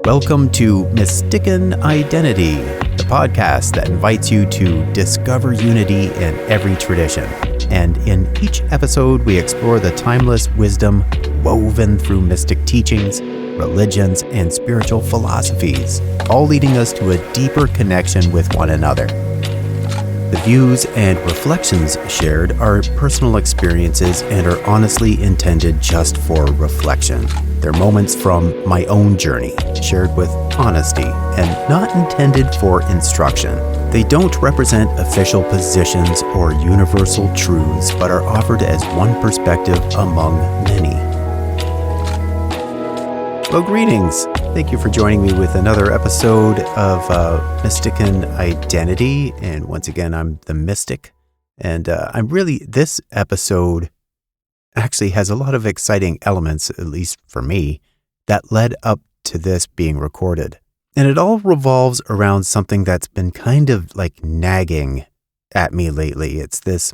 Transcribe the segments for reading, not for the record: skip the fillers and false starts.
Welcome to Mystican Identity, the podcast that invites you to discover unity in every tradition. And in each episode, we explore the timeless wisdom woven through mystic teachings, religions, and spiritual philosophies, all leading us to a deeper connection with one another. The views and reflections shared are personal experiences and are honestly intended just for reflection. They're moments from my own journey, shared with honesty and not intended for instruction. They don't represent official positions or universal truths, but are offered as one perspective among many. Well, greetings. Thank you for joining me with another episode of Mystican Identity. And once again, I'm the Mystic. And this episode actually has a lot of exciting elements, at least for me, that led up to this being recorded. And it all revolves around something that's been kind of like nagging at me lately. It's this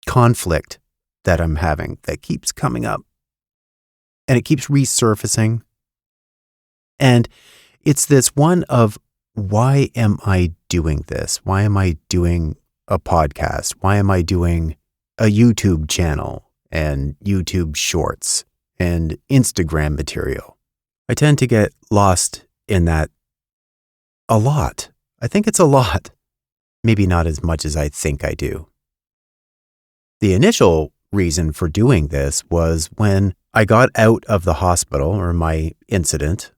conflict that I'm having that keeps coming up. And it keeps resurfacing. And it's this one of, why am I doing this? Why am I doing a podcast? Why am I doing a YouTube channel and YouTube shorts and Instagram material? I tend to get lost in that a lot. I think it's a lot. Maybe not as much as I think I do. The initial reason for doing this was when I got out of the hospital, or my incident.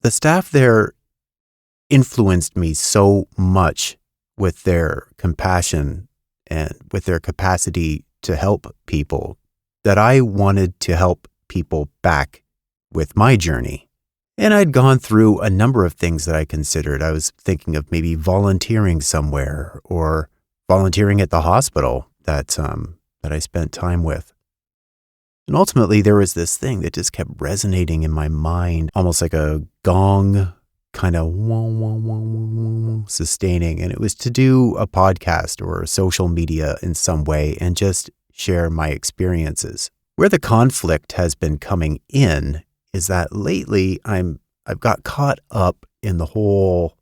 The staff there influenced me so much with their compassion and with their capacity to help people that I wanted to help people back with my journey. And I'd gone through a number of things that I considered. I was thinking of maybe volunteering somewhere or volunteering at the hospital that I spent time with. And ultimately, there was this thing that just kept resonating in my mind, almost like a gong, kind of sustaining. And it was to do a podcast or social media in some way and just share my experiences. Where the conflict has been coming in is that lately I've got caught up in the whole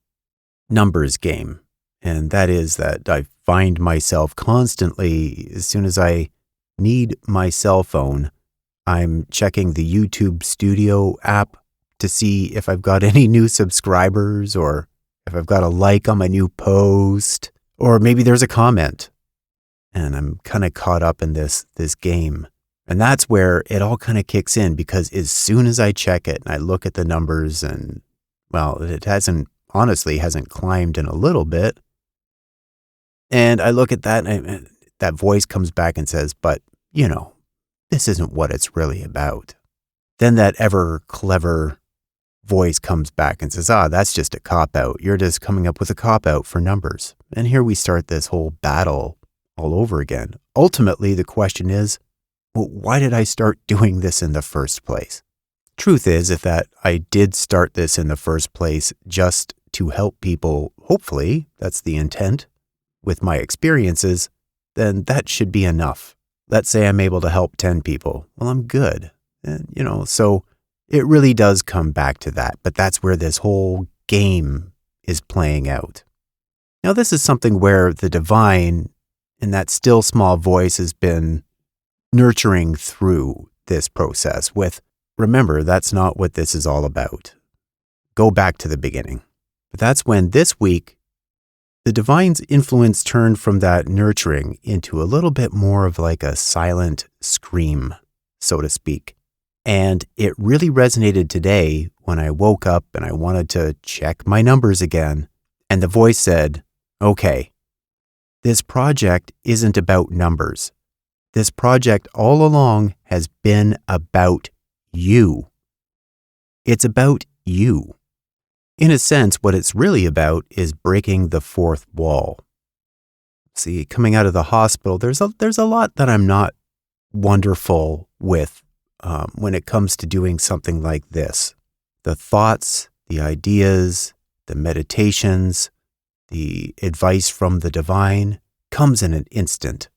numbers game. And that is that I find myself constantly, as soon as I need my cell phone, I'm checking the YouTube Studio app to see if I've got any new subscribers or if I've got a like on my new post, or maybe there's a comment. And I'm kind of caught up in this game. And that's where it all kind of kicks in, because as soon as I check it and I look at the numbers and, well, it hasn't climbed in a little bit. And I look at that and that voice comes back and says, but, this isn't what it's really about. Then that ever clever voice comes back and says, that's just a cop-out. You're just coming up with a cop-out for numbers. And here we start this whole battle all over again. Ultimately, the question is, well, why did I start doing this in the first place? Truth is, if that I did start this in the first place just to help people, hopefully, that's the intent, with my experiences, then that should be enough. Let's say I'm able to help 10 people. Well, I'm good. And, so it really does come back to that. But that's where this whole game is playing out. Now, this is something where the divine and that still small voice has been nurturing through this process with, remember, that's not what this is all about. Go back to the beginning. But that's when this week, the divine's influence turned from that nurturing into a little bit more of like a silent scream, so to speak. And it really resonated today when I woke up and I wanted to check my numbers again. And the voice said, okay, this project isn't about numbers. This project all along has been about you. It's about you. In a sense, what it's really about is breaking the fourth wall. See, coming out of the hospital, there's a lot that I'm not wonderful with when it comes to doing something like this. The thoughts, the ideas, the meditations, the advice from the divine comes in an instant.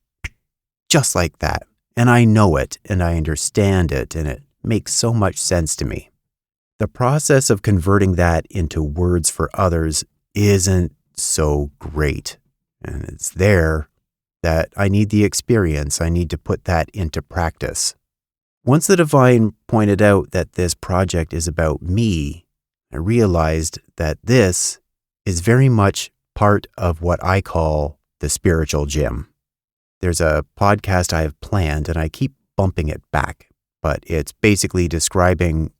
Just like that. And I know it, and I understand it, and it makes so much sense to me. the process of converting that into words for others isn't so great. And it's there that I need the experience. I need to put that into practice. Once the divine pointed out that this project is about me, I realized that this is very much part of what I call the spiritual gym. There's a podcast I have planned, and I keep bumping it back, but it's basically describing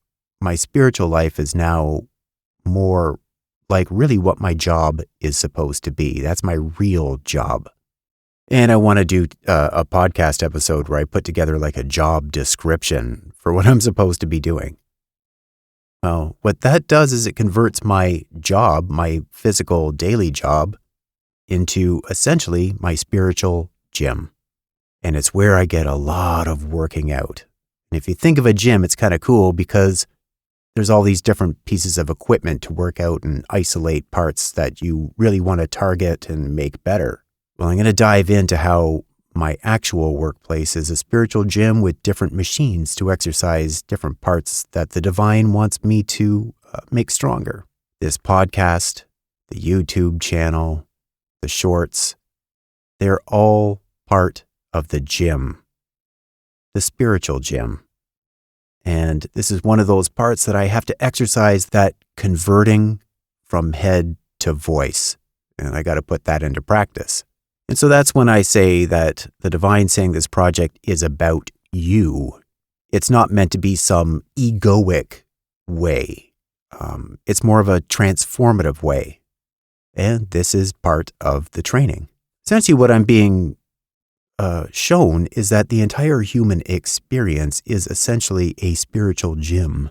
my spiritual life is now more like really what my job is supposed to be. That's my real job. And I want to do a podcast episode where I put together like a job description for what I'm supposed to be doing. Well, what that does is it converts my job, my physical daily job, into essentially my spiritual gym. And it's where I get a lot of working out. And if you think of a gym, it's kind of cool because there's all these different pieces of equipment to work out and isolate parts that you really want to target and make better. Well, I'm going to dive into how my actual workplace is a spiritual gym with different machines to exercise different parts that the divine wants me to make stronger. This podcast, the YouTube channel, the shorts, they're all part of the gym, the spiritual gym. And this is one of those parts that I have to exercise, that converting from head to voice. And I got to put that into practice. And so that's when I say that the divine saying this project is about you. It's not meant to be some egoic way. It's more of a transformative way. And this is part of the training. Essentially what I'm being shown is that the entire human experience is essentially a spiritual gym.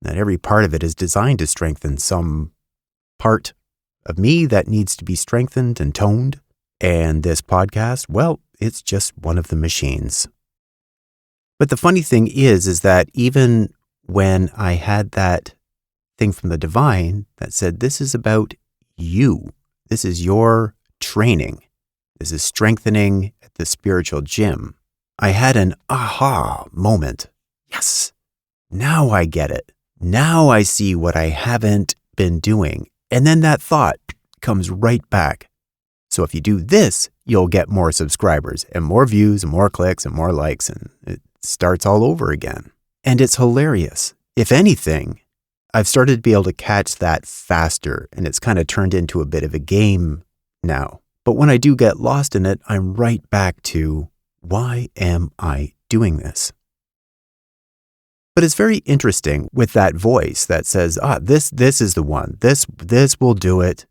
That every part of it is designed to strengthen some part of me that needs to be strengthened and toned. And this podcast, well, it's just one of the machines. But the funny thing is that even when I had that thing from the divine that said, this is about you, this is your training, this is strengthening at the spiritual gym, I had an aha moment. Yes, now I get it. Now I see what I haven't been doing. And then that thought comes right back. So if you do this, you'll get more subscribers and more views and more clicks and more likes, and it starts all over again. And it's hilarious. If anything, I've started to be able to catch that faster, and it's kind of turned into a bit of a game now. But when I do get lost in it, I'm right back to, why am I doing this? But it's very interesting with that voice that says, this is the one. This will do it.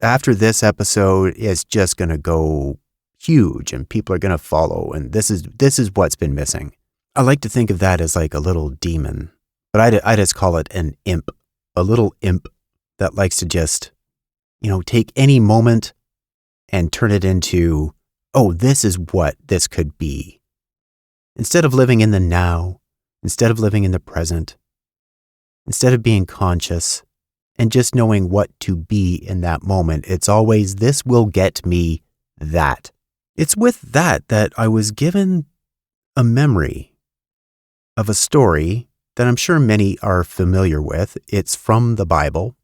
After this episode, it's just going to go huge and people are going to follow. And this is what's been missing. I like to think of that as like a little demon, but I just call it an imp, a little imp that likes to just, take any moment and turn it into, this is what this could be. Instead of living in the now, instead of living in the present, instead of being conscious, and just knowing what to be in that moment, it's always, this will get me that. It's with that I was given a memory of a story that I'm sure many are familiar with. It's from the Bible,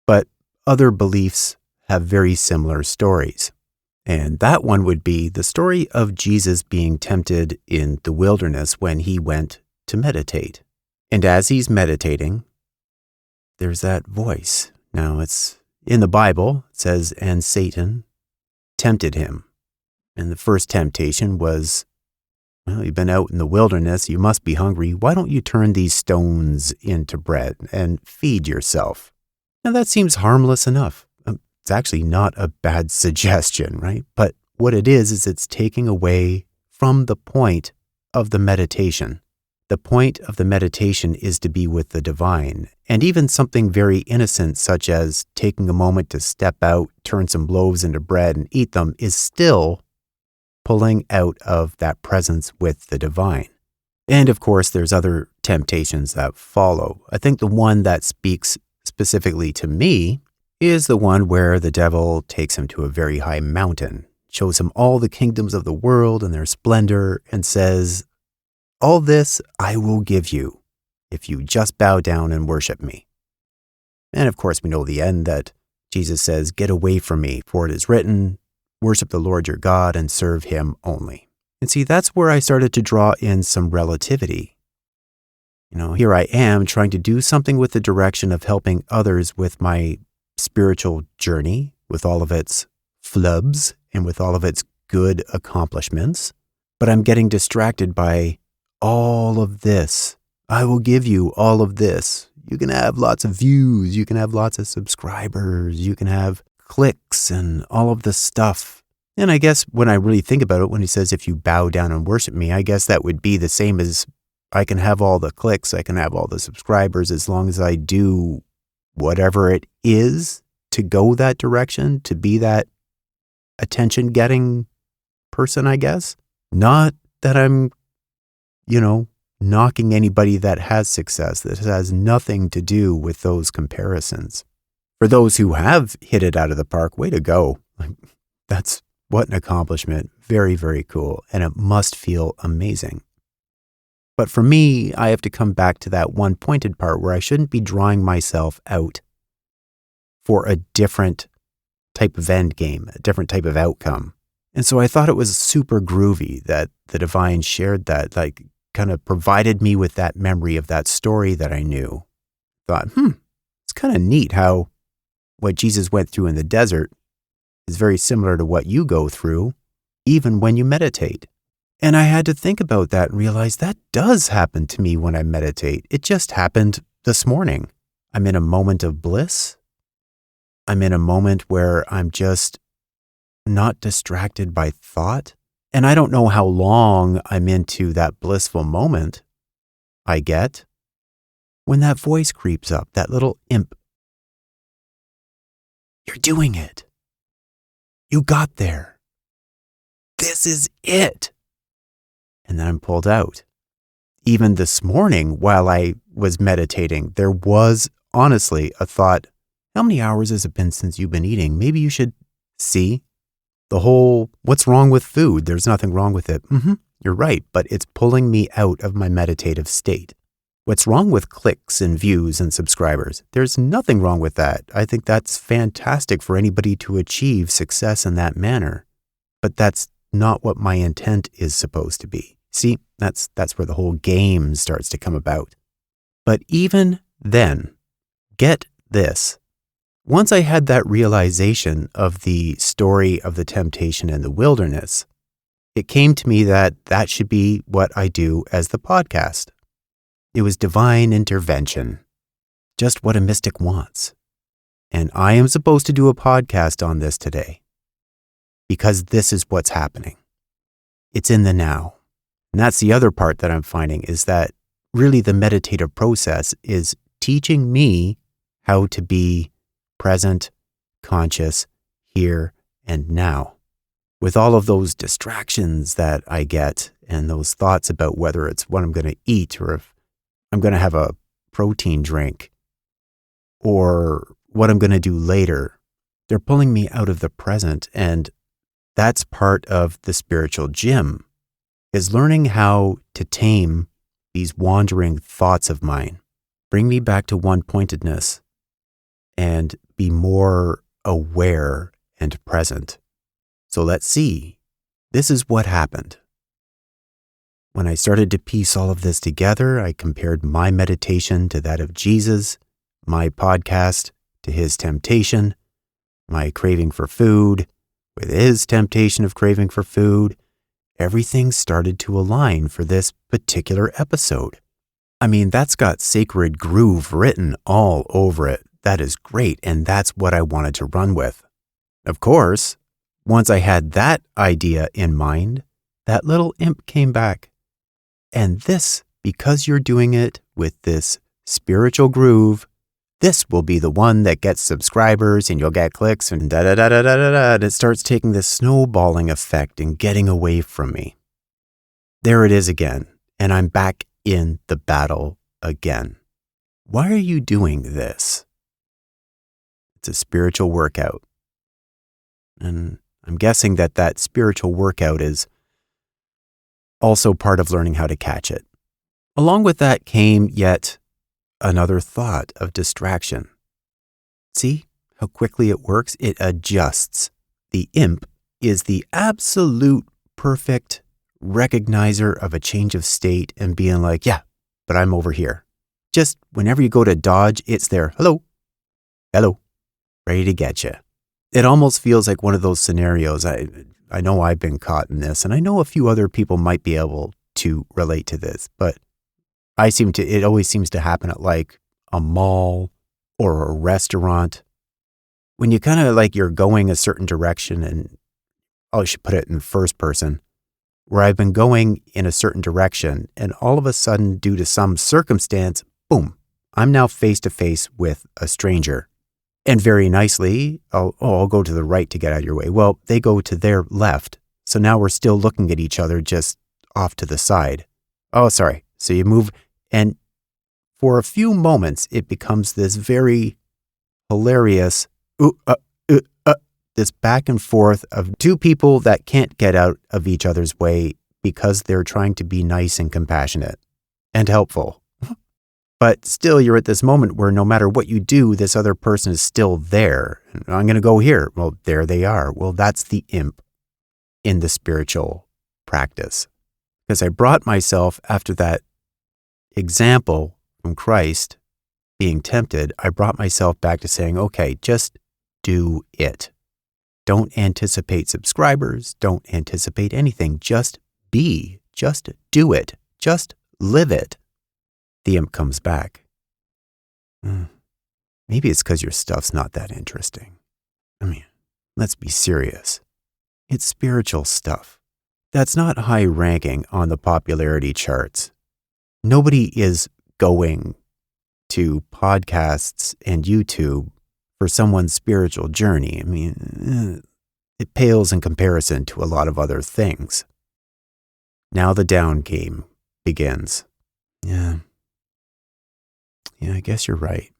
but other beliefs have very similar stories. And that one would be the story of Jesus being tempted in the wilderness when he went to meditate. And as he's meditating, there's that voice. Now it's in the Bible, it says, and Satan tempted him. And the first temptation was, you've been out in the wilderness, you must be hungry. Why don't you turn these stones into bread and feed yourself? Now that seems harmless enough. It's actually not a bad suggestion, right? But what it is it's taking away from the point of the meditation. The point of the meditation is to be with the divine, and even something very innocent such as taking a moment to step out, turn some loaves into bread and eat them is still pulling out of that presence with the divine. And of course, there's other temptations that follow. I think the one that speaks specifically to me is the one where the devil takes him to a very high mountain, shows him all the kingdoms of the world and their splendor, and says, all this I will give you if you just bow down and worship me. And of course, we know the end, that Jesus says, "Get away from me, for it is written, worship the Lord your God and serve him only." And see, that's where I started to draw in some relativity. Here I am trying to do something with the direction of helping others with my spiritual journey, with all of its flubs and with all of its good accomplishments. But I'm getting distracted by all of this. I will give you all of this. You can have lots of views. You can have lots of subscribers. You can have clicks and all of this stuff. And I guess when I really think about it, when he says, if you bow down and worship me, I guess that would be the same as I can have all the clicks. I can have all the subscribers as long as I do whatever it is to go that direction, to be that attention-getting person, I guess. Not that I'm, knocking anybody that has success. That has nothing to do with those comparisons. For those who have hit it out of the park, way to go. What an accomplishment. Very, very cool. And it must feel amazing. But for me, I have to come back to that one pointed part where I shouldn't be drawing myself out for a different type of end game, a different type of outcome. And so I thought it was super groovy that the divine shared that, kind of provided me with that memory of that story that I knew. Thought, it's kind of neat how what Jesus went through in the desert is very similar to what you go through, even when you meditate. And I had to think about that and realize that does happen to me when I meditate. It just happened this morning. I'm in a moment of bliss. I'm in a moment where I'm just not distracted by thought. And I don't know how long I'm into that blissful moment I get when that voice creeps up, that little imp. You're doing it. You got there. This is it. And then I'm pulled out. Even this morning, while I was meditating, there was honestly a thought, how many hours has it been since you've been eating? Maybe you should see the whole, what's wrong with food? There's nothing wrong with it. You're right, but it's pulling me out of my meditative state. What's wrong with clicks and views and subscribers? There's nothing wrong with that. I think that's fantastic for anybody to achieve success in that manner. But that's not what my intent is supposed to be. See, that's where the whole game starts to come about. But even then, get this. Once I had that realization of the story of the temptation in the wilderness, it came to me that that should be what I do as the podcast. It was divine intervention, just what a mystic wants. And I am supposed to do a podcast on this today because this is what's happening. It's in the now. And that's the other part that I'm finding, is that really the meditative process is teaching me how to be present, conscious, here and now. With all of those distractions that I get and those thoughts about whether it's what I'm going to eat or if I'm going to have a protein drink or what I'm going to do later, they're pulling me out of the present. And that's part of the spiritual gym, is learning how to tame these wandering thoughts of mine, bring me back to one-pointedness, and be more aware and present. So let's see. This is what happened. When I started to piece all of this together, I compared my meditation to that of Jesus, my podcast to his temptation, my craving for food with his temptation of craving for food. Everything started to align for this particular episode. I mean, that's got sacred groove written all over it. That is great, and that's what I wanted to run with. Of course, once I had that idea in mind, that little imp came back. And this, because you're doing it with this spiritual groove, this will be the one that gets subscribers and you'll get clicks and da-da-da-da-da-da-da. And it starts taking this snowballing effect and getting away from me. There it is again, and I'm back in the battle again. Why are you doing this? It's a spiritual workout. And I'm guessing that spiritual workout is also part of learning how to catch it. Along with that came yet another thought of distraction. See how quickly it works? It adjusts. The imp is the absolute perfect recognizer of a change of state and being like, yeah, but I'm over here. Just whenever you go to dodge, it's there. Hello. Hello. Ready to get you. It almost feels like one of those scenarios. I know I've been caught in this, and I know a few other people might be able to relate to this, but it always seems to happen at like a mall or a restaurant. When you kind of like you're going a certain direction, and I should put it in first person, where I've been going in a certain direction, and all of a sudden, due to some circumstance, boom, I'm now face to face with a stranger. And very nicely, I'll go to the right to get out of your way. Well, they go to their left. So now we're still looking at each other just off to the side. Oh, sorry. So you move, and for a few moments, it becomes this very hilarious, this back and forth of two people that can't get out of each other's way because they're trying to be nice and compassionate and helpful. But still, you're at this moment where no matter what you do, this other person is still there. I'm going to go here. Well, there they are. Well, that's the imp in the spiritual practice. Because I brought myself, after that example from Christ being tempted, I brought myself back to saying, okay, just do it. Don't anticipate subscribers. Don't anticipate anything. Just be. Just do it. Just live it. The imp comes back. Maybe it's because your stuff's not that interesting. I mean, let's be serious. It's spiritual stuff. That's not high ranking on the popularity charts. Nobody is going to podcasts and YouTube for someone's spiritual journey. I mean, it pales in comparison to a lot of other things. Now the down game begins. Yeah, I guess you're right.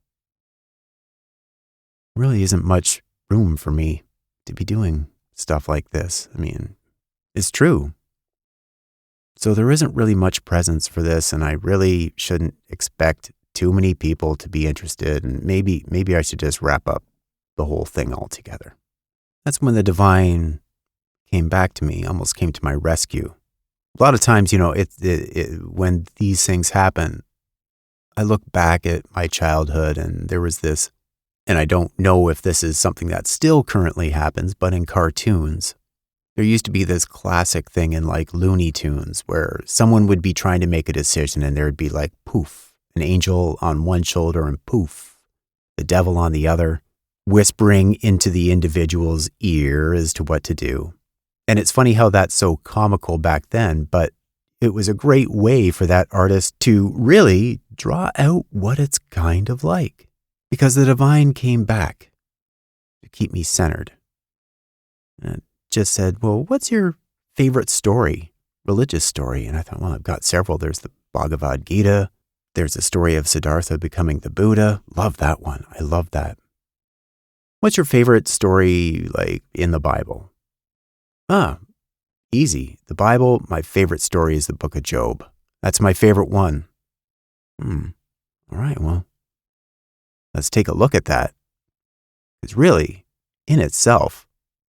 Really isn't much room for me to be doing stuff like this. I mean, it's true. So there isn't really much presence for this, and I really shouldn't expect too many people to be interested, and maybe I should just wrap up the whole thing altogether. That's when the divine came back to me, almost came to my rescue. A lot of times, when these things happen, I look back at my childhood, and there was this, and I don't know if this is something that still currently happens, but in cartoons, there used to be this classic thing in like Looney Tunes where someone would be trying to make a decision, and there'd be like poof, an angel on one shoulder and poof, the devil on the other, whispering into the individual's ear as to what to do. And it's funny how that's so comical back then, but it was a great way for that artist to really draw out what it's kind of like. Because the divine came back to keep me centered. And just said, well, what's your favorite story, religious story? And I thought, well, I've got several. There's the Bhagavad Gita. There's the story of Siddhartha becoming the Buddha. Love that one. I love that. What's your favorite story, like, in the Bible? Easy. The Bible, my favorite story is the book of Job. That's my favorite one. All right, well, let's take a look at that. Because really, in itself,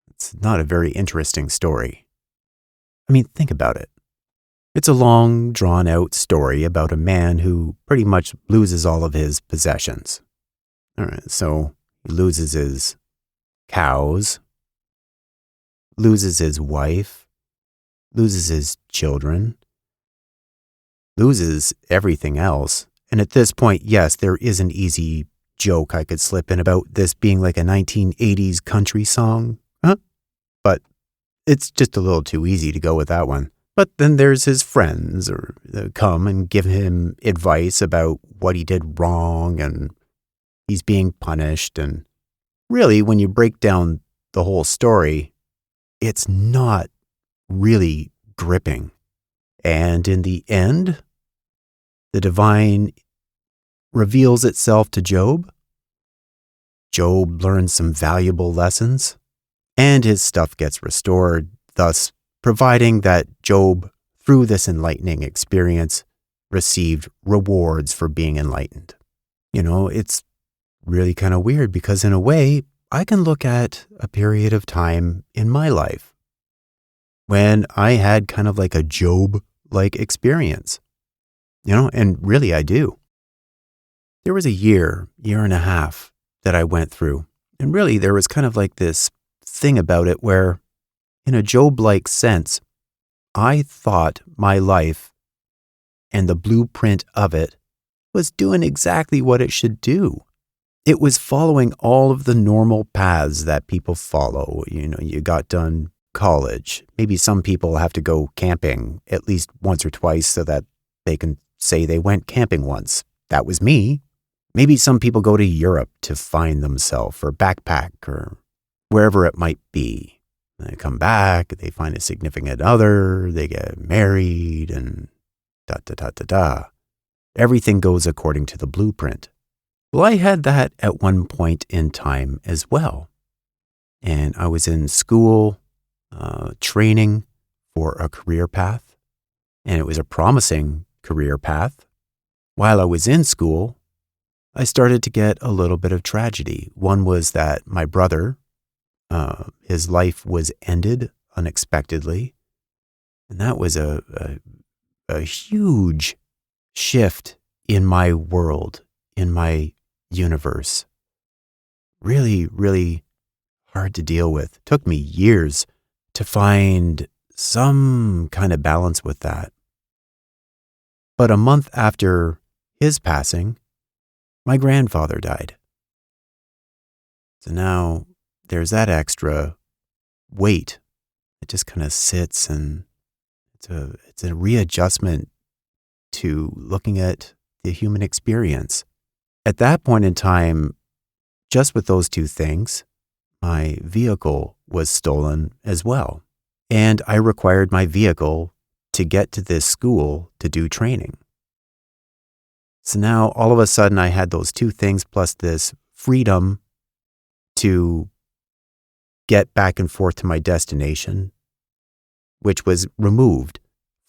it's not a very interesting story. I mean, think about it. It's a long, drawn-out story about a man who pretty much loses all of his possessions. All right, so he loses his cows, loses his wife, loses his children, loses everything else. And at this point, yes, there is an easy joke I could slip in about this being like a 1980s country song. But it's just a little too easy to go with that one. But then there's his friends come and give him advice about what he did wrong and he's being punished. And really, when you break down the whole story, it's not really gripping. And in the end, the divine reveals itself to Job. Job learns some valuable lessons, and his stuff gets restored, thus providing that Job, through this enlightening experience, received rewards for being enlightened. It's really kind of weird because in a way, I can look at a period of time in my life when I had kind of like a Job-like experience, and really I do. There was a year and a half that I went through, and really there was kind of like this thing about it where, in a Job-like sense, I thought my life and the blueprint of it was doing exactly what it should do. It was following all of the normal paths that people follow. You got done college. Maybe some people have to go camping at least once or twice so that they can say they went camping once. That was me. Maybe some people go to Europe to find themselves or backpack or wherever it might be. They come back, they find a significant other, they get married, and da-da-da-da-da. Everything goes according to the blueprint. Well, I had that at one point in time as well. And I was in school, training for a career path, and it was a promising career path. While I was in school, I started to get a little bit of tragedy. One was that my brother, his life was ended unexpectedly. And that was a huge shift in my world, in my universe. Really, really hard to deal with. Took me years to find some kind of balance with that. But a month after his passing, my grandfather died. So now there's that extra weight. It just kind of sits, and it's a readjustment to looking at the human experience. At that point in time, just with those two things, my vehicle was stolen as well. And I required my vehicle to get to this school to do training. So now all of a sudden I had those two things plus this freedom to get back and forth to my destination, which was removed.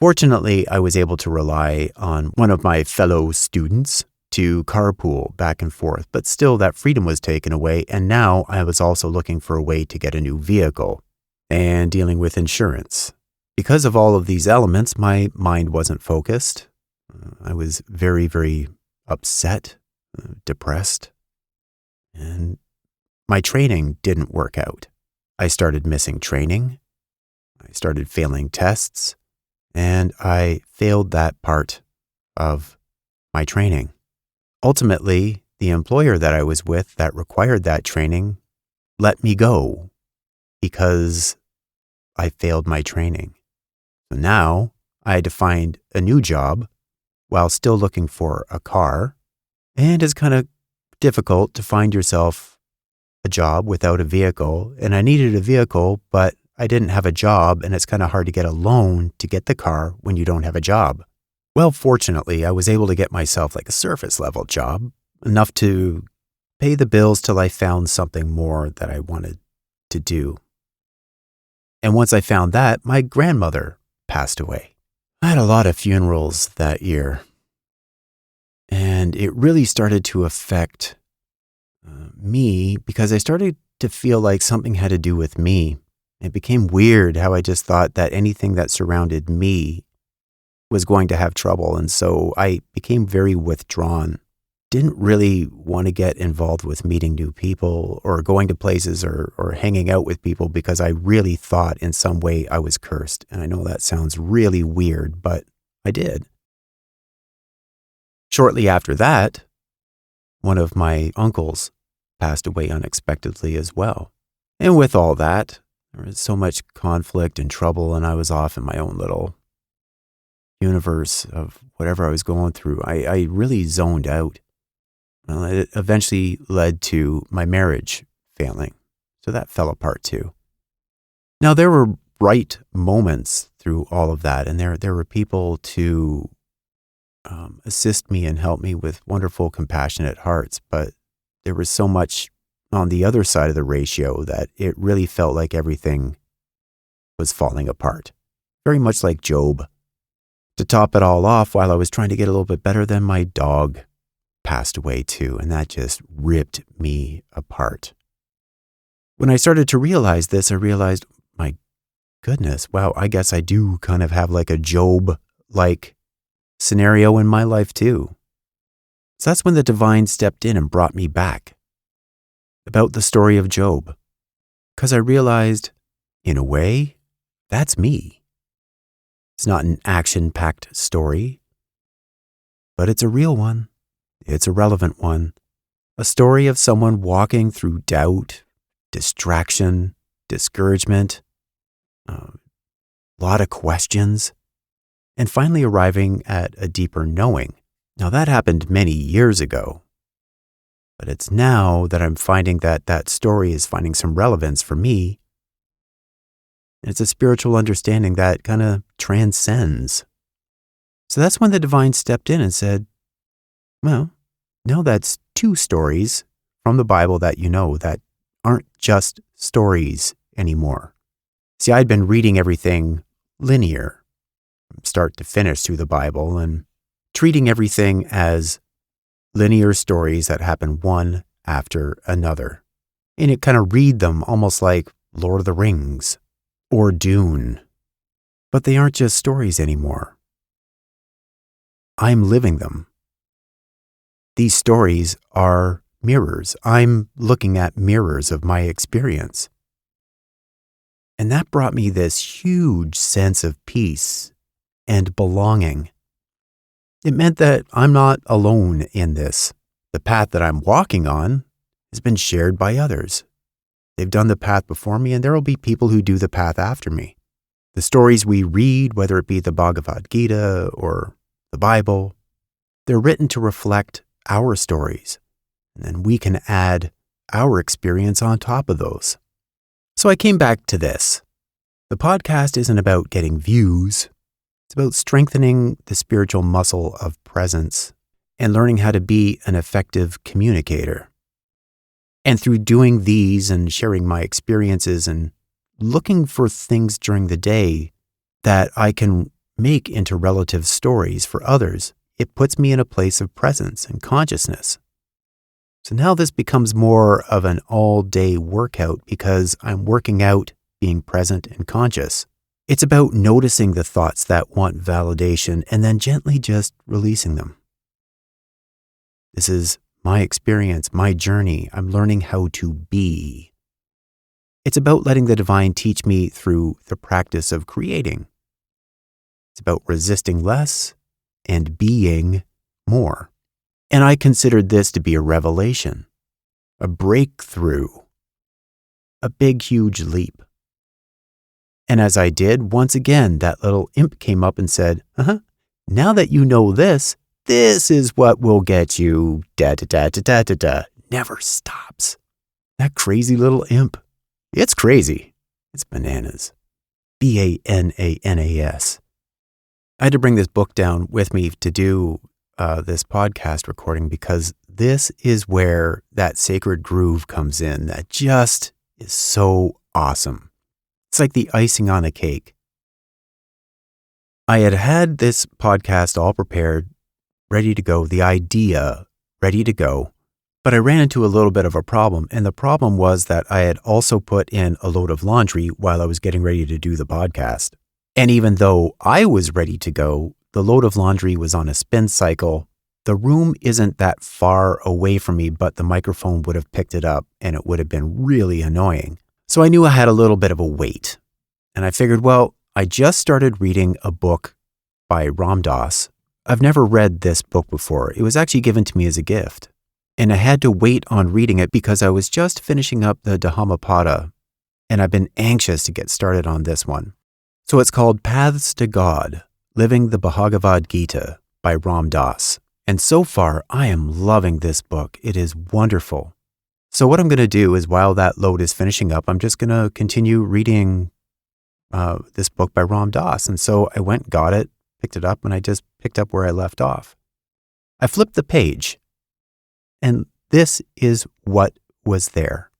Fortunately, I was able to rely on one of my fellow students to carpool back and forth, but still that freedom was taken away, and now I was also looking for a way to get a new vehicle and dealing with insurance. Because of all of these elements, my mind wasn't focused. I was very, very upset, depressed, and my training didn't work out. I started missing training. I started failing tests, and I failed that part of my training. Ultimately, the employer that I was with that required that training let me go because I failed my training. So now I had to find a new job while still looking for a car, and it's kind of difficult to find yourself a job without a vehicle, and I needed a vehicle, but I didn't have a job, and it's kind of hard to get a loan to get the car when you don't have a job. Well, fortunately, I was able to get myself like a surface level job, enough to pay the bills till I found something more that I wanted to do. And once I found that, my grandmother passed away. I had a lot of funerals that year, and it really started to affect me because I started to feel like something had to do with me. It became weird how I just thought that anything that surrounded me was going to have trouble, and so I became very withdrawn. Didn't really want to get involved with meeting new people or going to places or hanging out with people because I really thought in some way I was cursed. And I know that sounds really weird, but I did. Shortly after that, one of my uncles passed away unexpectedly as well. And with all that, there was so much conflict and trouble, and I was off in my own little universe of whatever I was going through. I really zoned out. Well, it eventually led to my marriage failing, so that fell apart too. Now, there were bright moments through all of that, and there were people to assist me and help me with wonderful, compassionate hearts, but there was so much on the other side of the ratio that it really felt like everything was falling apart, very much like Job. To top it all off, while I was trying to get a little bit better, then my dog passed away too, and that just ripped me apart. When I started to realize this, I realized, my goodness, wow, I guess I do kind of have like a Job-like scenario in my life too. So that's when the divine stepped in and brought me back about the story of Job. Because I realized, in a way, that's me. It's not an action-packed story, but it's a real one. It's a relevant one. A story of someone walking through doubt, distraction, discouragement, a lot of questions, and finally arriving at a deeper knowing. Now that happened many years ago, but it's now that I'm finding that that story is finding some relevance for me. And it's a spiritual understanding that kind of transcends. So that's when the divine stepped in and said, well, now that's two stories from the Bible that you know that aren't just stories anymore. See, I'd been reading everything linear, from start to finish through the Bible, and treating everything as linear stories that happen one after another. And it kind of read them almost like Lord of the Rings or Dune. But they aren't just stories anymore. I'm living them. These stories are mirrors. I'm looking at mirrors of my experience. And that brought me this huge sense of peace and belonging. It meant that I'm not alone in this. The path that I'm walking on has been shared by others. They've done the path before me, and there will be people who do the path after me. The stories we read, whether it be the Bhagavad Gita or the Bible, they're written to reflect our stories, and then we can add our experience on top of those. So I came back to this. The podcast isn't about getting views. It's about strengthening the spiritual muscle of presence and learning how to be an effective communicator. And through doing these and sharing my experiences and looking for things during the day that I can make into relative stories for others, it puts me in a place of presence and consciousness. So now this becomes more of an all-day workout because I'm working out being present and conscious. It's about noticing the thoughts that want validation and then gently just releasing them. This is my experience, my journey. I'm learning how to be. It's about letting the divine teach me through the practice of creating. It's about resisting less and being more. And I considered this to be a revelation, a breakthrough, a big, huge leap. And as I did, once again, that little imp came up and said, now that you know this, this is what will get you da-da-da-da-da-da-da. Never stops. That crazy little imp. It's crazy. It's bananas. B-A-N-A-N-A-S. I had to bring this book down with me to do this podcast recording because this is where that sacred groove comes in that just is so awesome. It's like the icing on a cake. I had this podcast all prepared, ready to go, the idea ready to go, but I ran into a little bit of a problem, and the problem was that I had also put in a load of laundry while I was getting ready to do the podcast. And even though I was ready to go, the load of laundry was on a spin cycle. The room isn't that far away from me, but the microphone would have picked it up and it would have been really annoying. So I knew I had a little bit of a wait. And I figured, well, I just started reading a book by Ram Dass. I've never read this book before. It was actually given to me as a gift. And I had to wait on reading it because I was just finishing up the Dhammapada, and I've been anxious to get started on this one. So it's called Paths to God, Living the Bhagavad Gita by Ram Dass. And so far, I am loving this book. It is wonderful. So what I'm going to do is while that load is finishing up, I'm just going to continue reading this book by Ram Dass. And so I went, got it, picked it up, and I just picked up where I left off. I flipped the page, and this is what was there.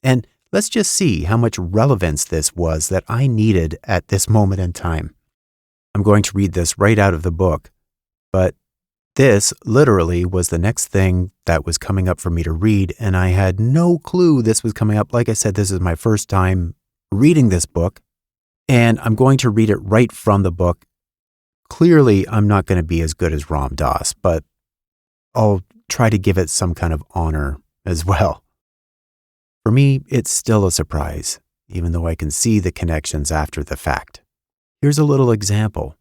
And let's just see how much relevance this was that I needed at this moment in time. I'm going to read this right out of the book, but This literally was the next thing that was coming up for me to read, and I had no clue this was coming up. Like I said, this is my first time reading this book, and I'm going to read it right from the book. Clearly, I'm not going to be as good as Ram Dass, but I'll try to give it some kind of honor as well. For me, it's still a surprise, even though I can see the connections after the fact. Here's a little example.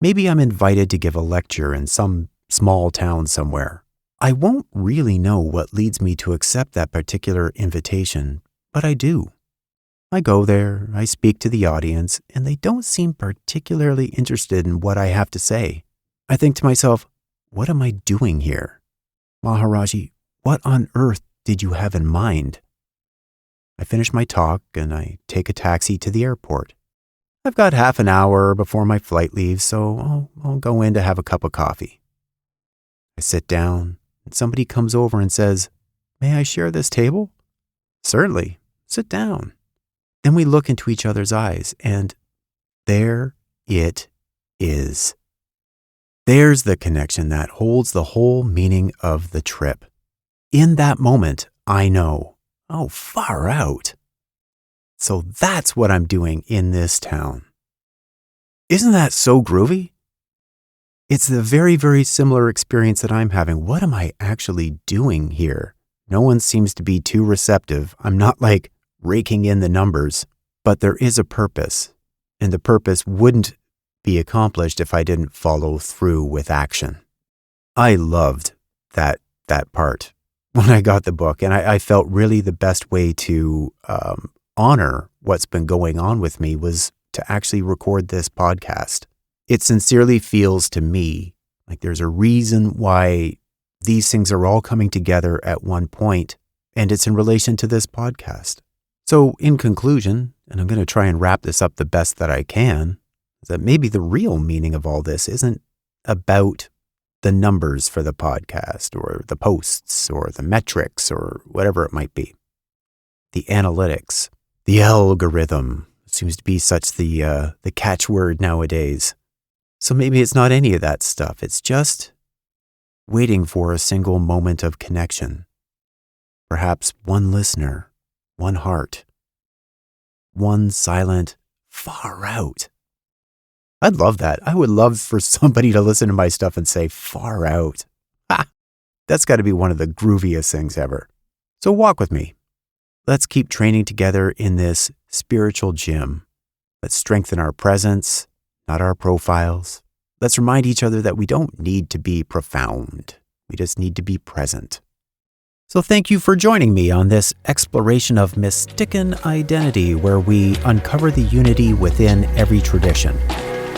Maybe I'm invited to give a lecture in some small town somewhere. I won't really know what leads me to accept that particular invitation, but I do. I go there, I speak to the audience, and they don't seem particularly interested in what I have to say. I think to myself, what am I doing here? Maharaji, what on earth did you have in mind? I finish my talk and I take a taxi to the airport. I've got half an hour before my flight leaves, so I'll go in to have a cup of coffee. I sit down and somebody comes over and says, "May I share this table?" "Certainly, sit down." Then we look into each other's eyes and there it is. There's the connection that holds the whole meaning of the trip. In that moment, I know, oh, far out. So that's what I'm doing in this town. Isn't that so groovy? It's the very, very similar experience that I'm having. What am I actually doing here? No one seems to be too receptive. I'm not like raking in the numbers, but there is a purpose, and the purpose wouldn't be accomplished if I didn't follow through with action. I loved that part when I got the book, and I felt really the best way to honor what's been going on with me was to actually record this podcast. It sincerely feels to me like there's a reason why these things are all coming together at one point, and it's in relation to this podcast. So in conclusion, and I'm going to try and wrap this up the best that I can, is that maybe the real meaning of all this isn't about the numbers for the podcast or the posts or the metrics or whatever it might be. The analytics, the algorithm seems to be such the catchword nowadays. So maybe it's not any of that stuff. It's just waiting for a single moment of connection. Perhaps one listener, one heart, one silent far out. I'd love that. I would love for somebody to listen to my stuff and say, far out. Ha! That's got to be one of the grooviest things ever. So walk with me. Let's keep training together in this spiritual gym. Let's strengthen our presence, not our profiles. Let's remind each other that we don't need to be profound. We just need to be present. So thank you for joining me on this exploration of Mystican Identity, where we uncover the unity within every tradition.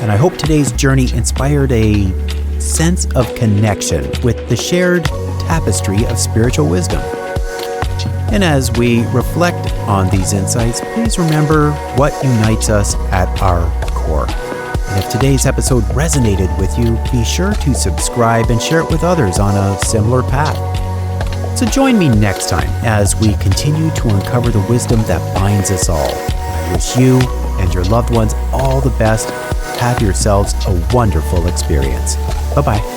And I hope today's journey inspired a sense of connection with the shared tapestry of spiritual wisdom. And as we reflect on these insights, please remember what unites us at our core. And if today's episode resonated with you, be sure to subscribe and share it with others on a similar path. So join me next time as we continue to uncover the wisdom that binds us all. I wish you and your loved ones all the best. Have yourselves a wonderful experience. Bye-bye.